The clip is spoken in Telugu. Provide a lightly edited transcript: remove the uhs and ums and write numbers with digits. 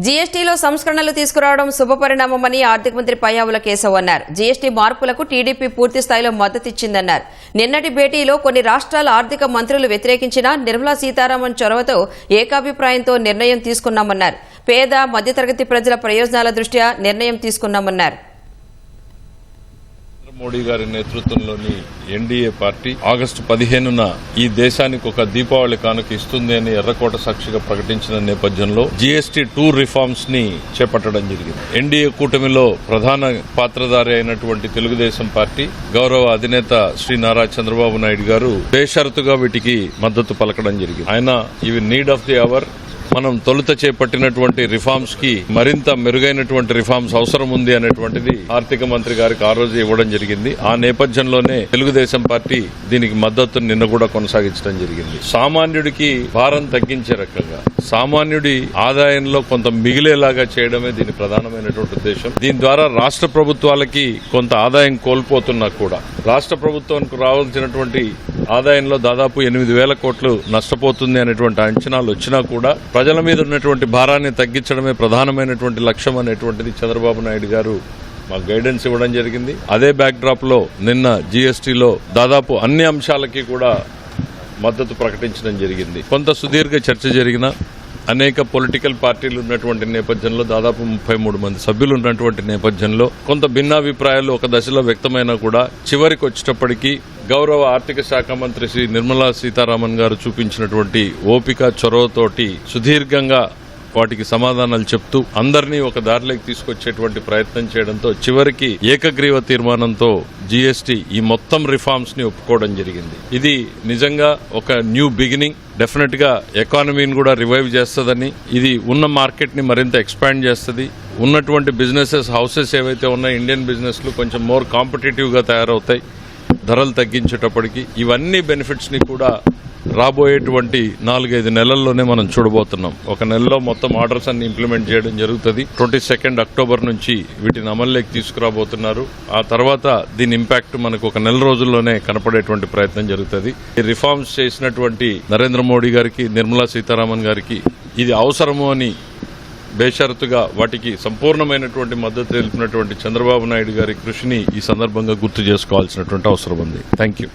జీఎస్టీలో సంస్కరణలు తీసుకురావడం శుభపరిణామమని ఆర్థిక మంత్రి పయ్యావుల కేశవ్ అన్నారు. జీఎస్టీ మార్పులకు టీడీపీ పూర్తి స్థాయిలో మద్దతిచ్చిందన్నారు. నిన్నటి భేటీలో కొన్ని రాష్ట్రాల ఆర్థిక మంత్రులు వ్యతిరేకించినా నిర్మలా సీతారామన్ చొరవతో ఏకాభిప్రాయంతో నిర్ణయం తీసుకున్నామన్నారు. పేద మధ్యతరగతి ప్రజల ప్రయోజనాల దృష్ట్యా నిర్ణయం తీసుకున్నామన్నారు. మోడీ గారి నేతృత్వంలోని ఎన్డీఏ పార్టీ ఆగస్టు 15న ఈ దేశానికి ఒక దీపావళి కానుక ఇస్తుంది అని ఎర్రకోట సాక్షిగా ప్రకటించిన నేపథ్యంలో జీఎస్టీ 2 రిఫార్మ్స్ ని చేపట్టడం జరిగింది. ఎన్డీఏ కూటమిలో ప్రధాన పాత్రధారి అయినటువంటి తెలుగుదేశం పార్టీ గౌరవ అధినేత శ్రీ నారా చంద్రబాబు నాయుడు గారు బేషరతుగా వీటికి మద్దతు పలకడం జరిగింది. ఆయన ఇవి నీడ్ ఆఫ్ ది అవర్. మనం తొలుత చేపట్టినటువంటి రిఫార్మ్స్ కి మరింత మెరుగైనటువంటి రిఫార్మ్స్ అవసరం ఉంది అనేటువంటిది ఆర్థిక మంత్రి గారికి ఆ రోజు ఇవ్వడం జరిగింది. ఆ నేపథ్యంలోనే తెలుగుదేశం పార్టీ దీనికి మద్దతు నిన్న కూడా కొనసాగించడం జరిగింది. సామాన్యుడికి భారం తగ్గించే రకంగా సామాన్యుడి ఆదాయంలో కొంత మిగిలేలాగా చేయడమే దీని ప్రధానమైనటువంటి ఉద్దేశం. దీని ద్వారా రాష్ట్ర ప్రభుత్వాలకి కొంత ఆదాయం కోల్పోతున్నా కూడా రాష్ట్ర ప్రభుత్వానికి రావాల్సినటువంటి ఆదాయంలో దాదాపు 8,000 కోట్లు నష్టపోతుంది అనేటువంటి అంచనాలు వచ్చినా కూడా ప్రజల మీద ఉన్నటువంటి భారాన్ని తగ్గించడమే ప్రధానమైనటువంటి లక్ష్యం అనేటువంటిది చంద్రబాబు నాయుడు గారు మాకు గైడెన్స్ ఇవ్వడం జరిగింది. అదే బ్యాక్ డ్రాప్ లో నిన్న జీఎస్టీలో దాదాపు అన్ని అంశాలకి కూడా మద్దతు ప్రకటించడం జరిగింది. కొంత సుదీర్ఘ చర్చ జరిగిన అనేక పొలిటికల్ పార్టీలు ఉన్నటువంటి నేపథ్యంలో దాదాపు 33 మంది సభ్యులు ఉన్నటువంటి నేపథ్యంలో కొంత భిన్నాభిప్రాయాలు ఒక దశలో వ్యక్తమైనా కూడా చివరికి వచ్చేటప్పటికీ గౌరవ ఆర్థిక శాఖ మంత్రి శ్రీ నిర్మలా సీతారామన్ గారు చూపించినటువంటి ఓపిక చొరవతోటి సుదీర్ఘంగా వాటికి సమాధానాలు చెప్తూ అందరినీ ఒక దారిలోకి తీసుకొచ్చేటువంటి ప్రయత్నం చేయడంతో చివరికి ఏకగ్రీవ తీర్మానంతో జీఎస్టీ ఈ మొత్తం రిఫార్మ్స్ ని ఒప్పుకోవడం జరిగింది. ఇది నిజంగా ఒక న్యూ బిగినింగ్. డెఫినెట్ గా ఎకానమీని కూడా రివైవ్ చేస్తుందని, ఇది ఉన్న మార్కెట్ ని మరింత ఎక్స్పాండ్ చేస్తుంది. ఉన్నటువంటి బిజినెసెస్ హౌసెస్ ఏవైతే ఉన్నాయో ఇండియన్ బిజినెస్లు కొంచెం మోర్ కాంపిటేటివ్ గా తయారవుతాయి ధరలు తగ్గించేటప్పటికి. ఇవన్నీ బెనిఫిట్స్ ని కూడా రాబోయేటువంటి 4-5 నెలల్లోనే మనం చూడబోతున్నాం. ఒక నెలలో మొత్తం ఆర్డర్స్ అన్ని ఇంప్లిమెంట్ చేయడం జరుగుతుంది. 22 అక్టోబర్ నుంచి వీటిని అమల్లోకి తీసుకురాబోతున్నారు. ఆ తర్వాత దీని ఇంపాక్ట్ మనకు ఒక నెల రోజుల్లోనే కనపడేటువంటి ప్రయత్నం జరుగుతుంది. ఈ రిఫార్మ్స్ చేసినటువంటి నరేంద్ర మోడీ గారికి, నిర్మలా సీతారామన్ గారికి ఇది అవసరము అని బేషరతుగా వాటికి సంపూర్ణమైనటువంటి మద్దతు తెలిపినటువంటి చంద్రబాబు నాయుడు గారి కృషిని ఈ సందర్భంగా గుర్తు చేసుకోవాల్సినటువంటి అవసరం ఉంది. Thank you.